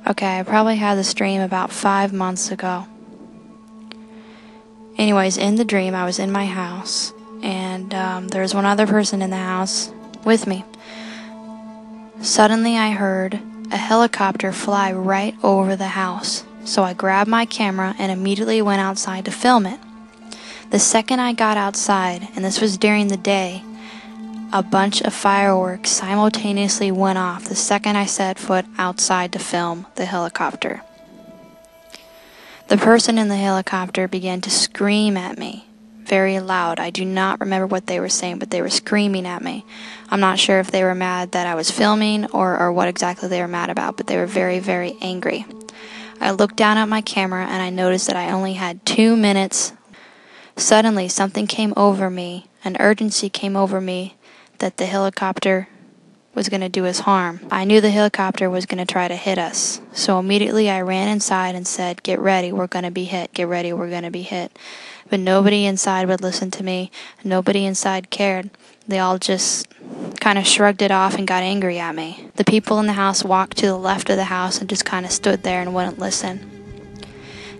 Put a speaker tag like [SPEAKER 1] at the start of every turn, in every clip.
[SPEAKER 1] Okay, I probably had this dream about 5 months ago. Anyways, in the dream, I was in my house, and there was one other person in the house with me. Suddenly, I heard a helicopter fly right over the house, so I grabbed my camera and immediately went outside to film it. The second I got outside, and this was during the day, a bunch of fireworks simultaneously went off the second I set foot outside to film the helicopter. The person in the helicopter began to scream at me, very loud. I do not remember what they were saying, but they were screaming at me. I'm not sure if they were mad that I was filming or what exactly they were mad about, but they were very, very angry. I looked down at my camera and I noticed that I only had 2 minutes. Suddenly, something came over me, an urgency came over me that the helicopter was going to do us harm. I knew the helicopter was going to try to hit us, so immediately I ran inside and said, "Get ready, we're going to be hit. Get ready, we're going to be hit." But nobody inside would listen to me. Nobody inside cared. They all just kind of shrugged it off and got angry at me. The people in the house walked to the left of the house and just kind of stood there and wouldn't listen.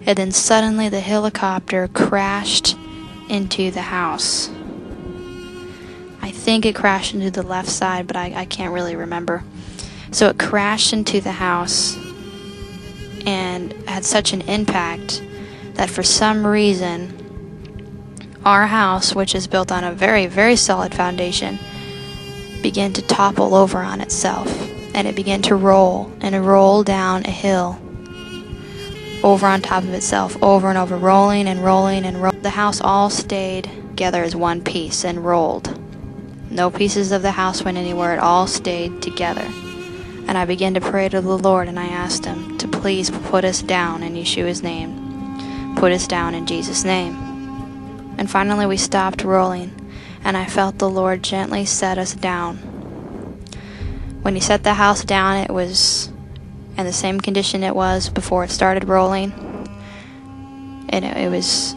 [SPEAKER 1] And then suddenly the helicopter crashed into the house. I think it crashed into the left side, but I can't really remember. So it crashed into the house and had such an impact that for some reason our house, which is built on a very, very solid foundation, began to topple over on itself, and it began to roll and roll down a hill over on top of itself, over and over, rolling and rolling and rolling. The house all stayed together as one piece and rolled. No pieces of the house went anywhere. It all stayed together. And I began to pray to the Lord, and I asked Him to please put us down in Yeshua's name. Put us down in Jesus' name. And finally we stopped rolling, and I felt the Lord gently set us down. When He set the house down, it was in the same condition it was before it started rolling. And it was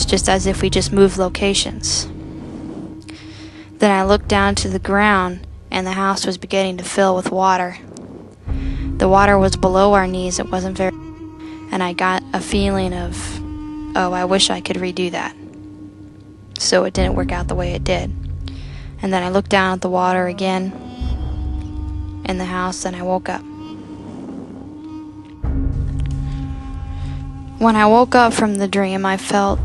[SPEAKER 1] just as if we just moved locations. Then I looked down to the ground, and the house was beginning to fill with water. The water was below our knees. It wasn't very... And I got a feeling of, oh, I wish I could redo that. So it didn't work out the way it did. And then I looked down at the water again in the house, and I woke up. When I woke up from the dream, I felt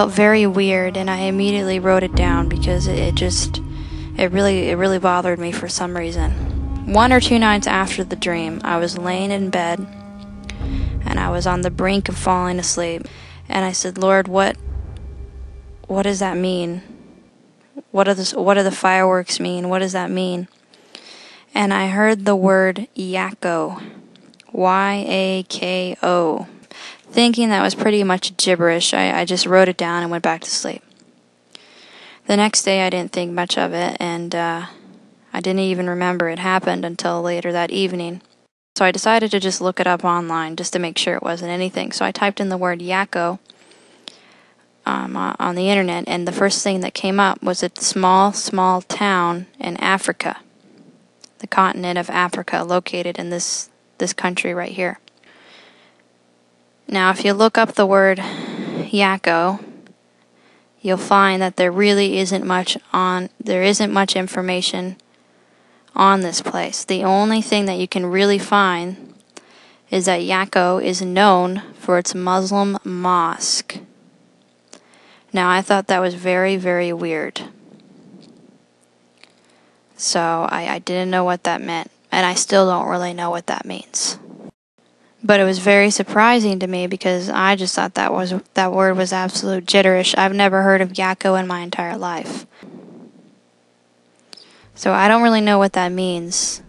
[SPEAKER 1] very weird, and I immediately wrote it down because it really bothered me for some reason. 1 or 2 nights after the dream, I was laying in bed, and I was on the brink of falling asleep, and I said, "Lord, what does that mean? What do the fireworks mean? What does that mean?" And I heard the word Yako, Y-A-K-O. Thinking that was pretty much gibberish, I just wrote it down and went back to sleep. The next day I didn't think much of it, and I didn't even remember it happened until later that evening. So I decided to just look it up online just to make sure it wasn't anything. So I typed in the word Yako on the internet, and the first thing that came up was a small town in Africa, the continent of Africa, located in this country right here. Now, if you look up the word Yako, you'll find that there isn't much information on this place. The only thing that you can really find is that Yako is known for its Muslim mosque. Now, I thought that was very, very weird. So I didn't know what that meant, and I still don't really know what that means. But it was very surprising to me because I just thought that word was absolute gibberish. I've never heard of Yako in my entire life. So I don't really know what that means.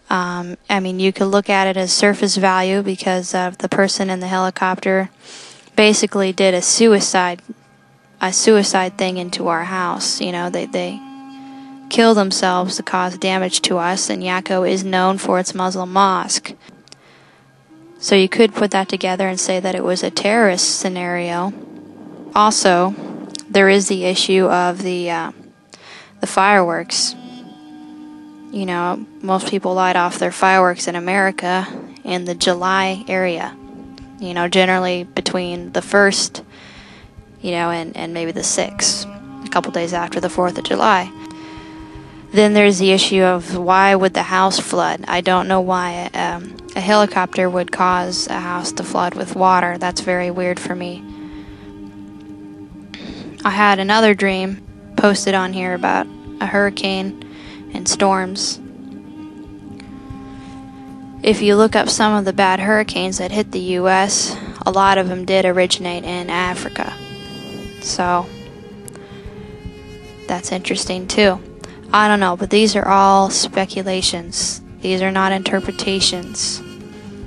[SPEAKER 1] I mean, you could look at it as surface value because the person in the helicopter basically did a suicide thing into our house. You know, they killed themselves to cause damage to us, and Yako is known for its Muslim mosque. So you could put that together and say that it was a terrorist scenario. Also, there is the issue of the fireworks. You know, most people light off their fireworks in America in the July area. You know, generally between the 1st, you know, and maybe the 6th, a couple days after the 4th of July. Then there's the issue of why would the house flood? I don't know why a helicopter would cause a house to flood with water. That's very weird for me. I had another dream posted on here about a hurricane and storms. If you look up some of the bad hurricanes that hit the U.S., a lot of them did originate in Africa. So, that's interesting too. I don't know, but these are all speculations. These are not interpretations.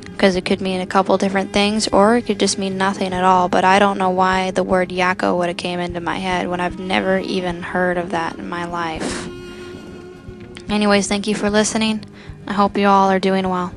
[SPEAKER 1] Because it could mean a couple different things, or it could just mean nothing at all. But I don't know why the word Yakko would have came into my head when I've never even heard of that in my life. Anyways, thank you for listening. I hope you all are doing well.